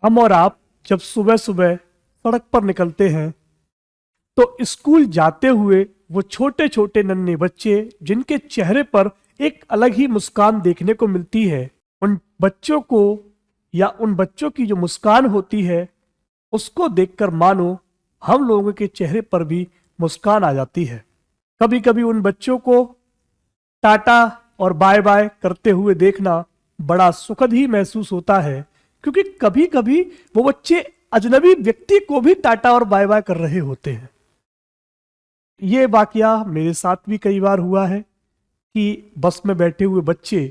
हम और आप जब सुबह सुबह सड़क पर निकलते हैं तो स्कूल जाते हुए वो छोटे छोटे नन्हे बच्चे जिनके चेहरे पर एक अलग ही मुस्कान देखने को मिलती है, उन बच्चों को या उन बच्चों की जो मुस्कान होती है उसको देखकर मानो हम लोगों के चेहरे पर भी मुस्कान आ जाती है। कभी कभी उन बच्चों को टाटा और बाय बाय करते हुए देखना बड़ा सुखद ही महसूस होता है, क्योंकि कभी कभी वो बच्चे अजनबी व्यक्ति को भी टाटा और बाय बाय कर रहे होते हैं। ये वाकया मेरे साथ भी कई बार हुआ है कि बस में बैठे हुए बच्चे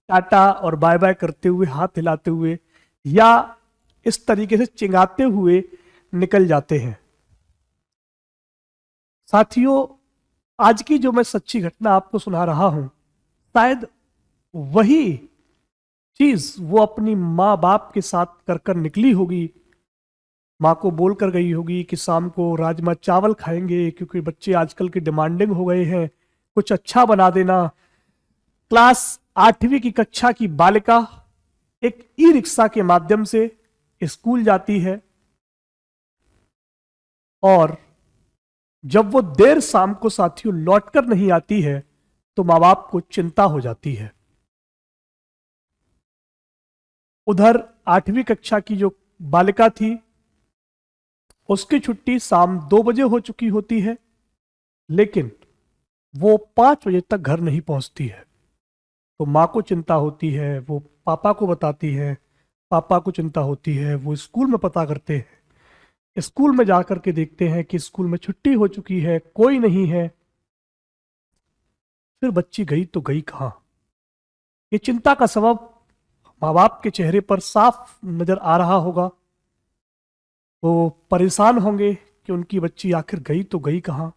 टाटा और बाय बाय करते हुए, हाथ हिलाते हुए या इस तरीके से चिंगाते हुए निकल जाते हैं। साथियों, आज की जो मैं सच्ची घटना आपको सुना रहा हूं, शायद वही चीज वो अपनी माँ बाप के साथ कर कर निकली होगी। माँ को बोल कर गई होगी कि शाम को राजमा चावल खाएंगे क्योंकि बच्चे आजकल के डिमांडिंग हो गए हैं, कुछ अच्छा बना देना। क्लास 8वीं की कक्षा की बालिका एक ई रिक्शा के माध्यम से स्कूल जाती है और जब वो देर शाम को साथियों लौट कर नहीं आती है तो माँ बाप को चिंता हो जाती है। उधर 8वीं कक्षा की जो बालिका थी उसकी छुट्टी शाम 2 बजे हो चुकी होती है, लेकिन वो 5 बजे तक घर नहीं पहुंचती है। तो माँ को चिंता होती है, वो पापा को बताती है, पापा को चिंता होती है, वो स्कूल में पता करते हैं। स्कूल में जाकर के देखते हैं कि स्कूल में छुट्टी हो चुकी है, कोई नहीं है। फिर बच्ची गई तो गई कहाँ? ये चिंता का सबब माँ बाप के चेहरे पर साफ नजर आ रहा होगा। वो परेशान होंगे कि उनकी बच्ची आखिर गई तो गई कहाँ।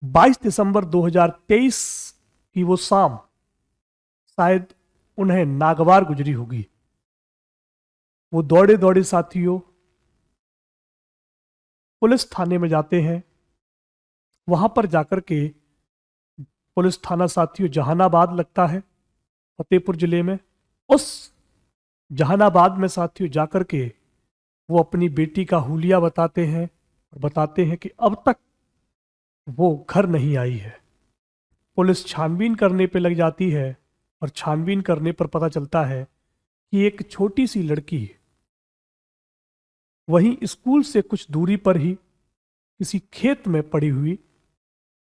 22 दिसंबर 2023 की वो शाम शायद उन्हें नागवार गुजरी होगी। वो दौड़े दौड़े साथियों पुलिस थाने में जाते हैं। वहां पर जाकर के पुलिस थाना साथियों जहानाबाद लगता है, फतेहपुर जिले में। उस जहानाबाद में साथियों जाकर के वो अपनी बेटी का हुलिया बताते हैं और बताते हैं कि अब तक वो घर नहीं आई है। पुलिस छानबीन करने पे लग जाती है और छानबीन करने पर पता चलता है कि एक छोटी सी लड़की वहीं स्कूल से कुछ दूरी पर ही किसी खेत में पड़ी हुई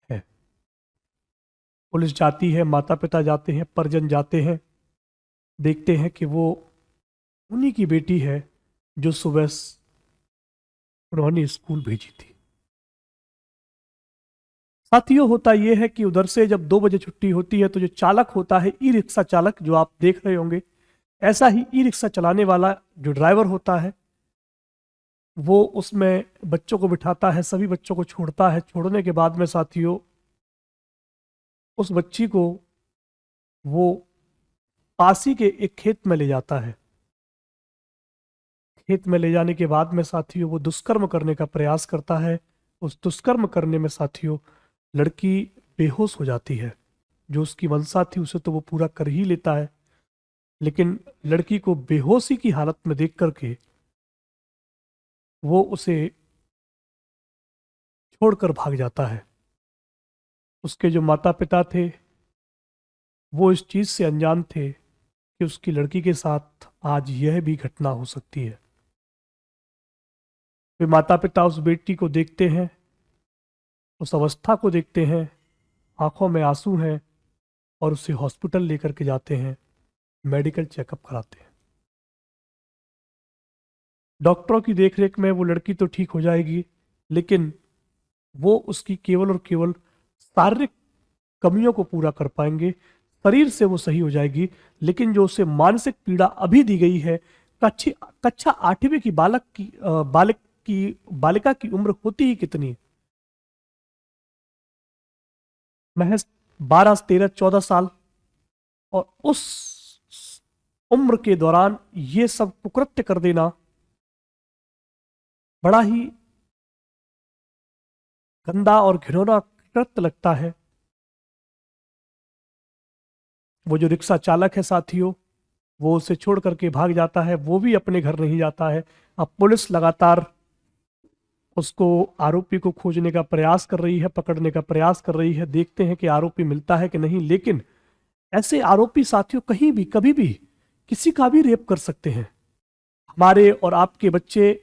है। पुलिस जाती है, माता पिता जाते हैं, परिजन जाते हैं, देखते हैं कि वो उन्हीं की बेटी है जो सुबह उन्होंने स्कूल भेजी थी। साथियों, होता यह है कि उधर से जब 2 बजे छुट्टी होती है तो जो चालक होता है, ई रिक्शा चालक जो आप देख रहे होंगे, ऐसा ही ई रिक्शा चलाने वाला जो ड्राइवर होता है वो उसमें बच्चों को बिठाता है, सभी बच्चों को छोड़ता है। छोड़ने के बाद में साथियों उस बच्ची को वो पास ही के एक खेत में ले जाता है। खेत में ले जाने के बाद में साथियों वो दुष्कर्म करने का प्रयास करता है। उस दुष्कर्म करने में साथियों लड़की बेहोश हो जाती है। जो उसकी मंशा थी उसे तो वो पूरा कर ही लेता है, लेकिन लड़की को बेहोशी की हालत में देख करके वो उसे छोड़कर भाग जाता है। उसके जो माता पिता थे वो इस चीज से अनजान थे कि उसकी लड़की के साथ आज यह भी घटना हो सकती है। वे माता पिता उस बेटी को देखते हैं, उस अवस्था को देखते हैं, आंखों में आंसू हैं और उसे हॉस्पिटल लेकर के जाते हैं, मेडिकल चेकअप कराते हैं। डॉक्टरों की देखरेख में वो लड़की तो ठीक हो जाएगी, लेकिन वो उसकी केवल और केवल शारीरिक कमियों को पूरा कर पाएंगे। शरीर से वो सही हो जाएगी, लेकिन जो उसे मानसिक पीड़ा अभी दी गई है, कक्षा कक्षा 8वीं की बालिका की उम्र होती ही कितनी है? महज 12 13 14 साल। और उस उम्र के दौरान ये सब कुकृत्य कर देना बड़ा ही गंदा और घिनौना कृत्य लगता है। वो जो रिक्शा चालक है साथियों, वो उसे छोड़ करके भाग जाता है, वो भी अपने घर नहीं जाता है। अब पुलिस लगातार उसको, आरोपी को खोजने का प्रयास कर रही है, पकड़ने का प्रयास कर रही है। देखते हैं कि आरोपी मिलता है कि नहीं। लेकिन ऐसे आरोपी साथियों कहीं भी कभी भी किसी का भी रेप कर सकते हैं। हमारे और आपके बच्चे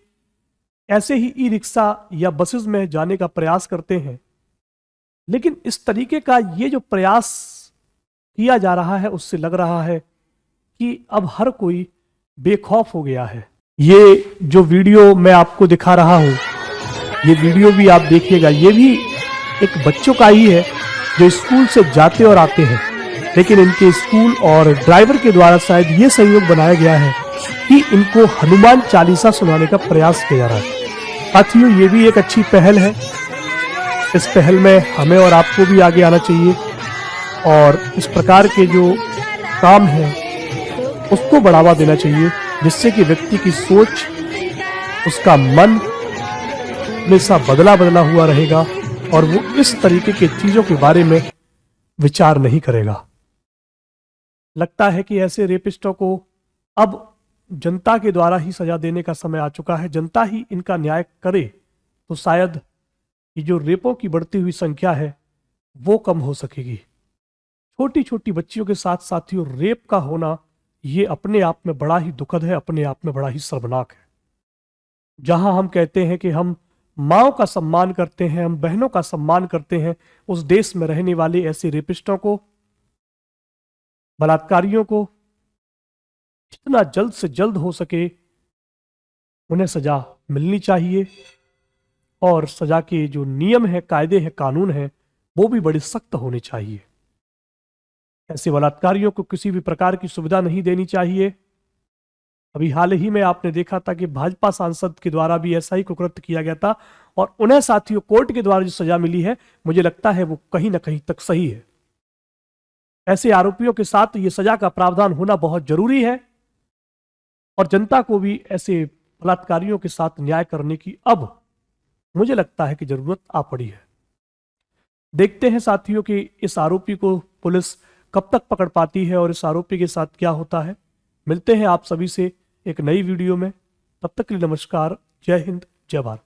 ऐसे ही ई रिक्शा या बसेस में जाने का प्रयास करते हैं, लेकिन इस तरीके का ये जो प्रयास किया जा रहा है, उससे लग रहा है कि अब हर कोई बेखौफ हो गया है। ये जो वीडियो मैं आपको दिखा रहा हूं, ये वीडियो भी आप देखिएगा, ये भी एक बच्चों का ही है जो स्कूल से जाते और आते हैं। लेकिन इनके स्कूल और ड्राइवर के द्वारा शायद ये संयोग बनाया गया है कि इनको हनुमान चालीसा सुनाने का प्रयास किया जा रहा है। साथियों, ये भी एक अच्छी पहल है। इस पहल में हमें और आपको भी आगे आना चाहिए और इस प्रकार के जो काम है उसको बढ़ावा देना चाहिए, जिससे कि व्यक्ति की सोच, उसका मन हमेशा बदला बदला हुआ रहेगा और वो इस तरीके की चीजों के बारे में विचार नहीं करेगा। लगता है कि ऐसे रेपिस्टों को अब जनता के द्वारा ही सजा देने का समय आ चुका है। जनता ही इनका न्याय करे तो शायद ये जो रेपों की बढ़ती हुई संख्या है वो कम हो सकेगी। छोटी छोटी बच्चियों के साथ साथियों रेप का होना ये अपने आप में बड़ा ही दुखद है, अपने आप में बड़ा ही शर्मनाक है। जहां हम कहते हैं कि हम माओ का सम्मान करते हैं, हम बहनों का सम्मान करते हैं, उस देश में रहने वाले ऐसे रेपिस्टों को, बलात्कारियों को जितना जल्द से जल्द हो सके उन्हें सजा मिलनी चाहिए और सजा के जो नियम है, कायदे हैं, कानून हैं, वो भी बड़े सख्त होने चाहिए। ऐसे बलात्कारियों को किसी भी प्रकार की सुविधा नहीं देनी चाहिए। अभी हाल ही में आपने देखा था कि भाजपा सांसद के द्वारा भी ऐसा ही कुकृत्य किया गया था और उन्हें साथियों कोर्ट के द्वारा जो सजा मिली है, मुझे लगता है वो कहीं ना कहीं तक सही है। ऐसे आरोपियों के साथ ये सजा का प्रावधान होना बहुत जरूरी है और जनता को भी ऐसे बलात्कारियों के साथ न्याय करने की अब मुझे लगता है कि जरूरत आ पड़ी है। देखते हैं साथियों कि इस आरोपी को पुलिस कब तक पकड़ पाती है और इस आरोपी के साथ क्या होता है। मिलते हैं आप सभी से एक नई वीडियो में। तब तक के लिए नमस्कार। जय हिंद, जय भारत।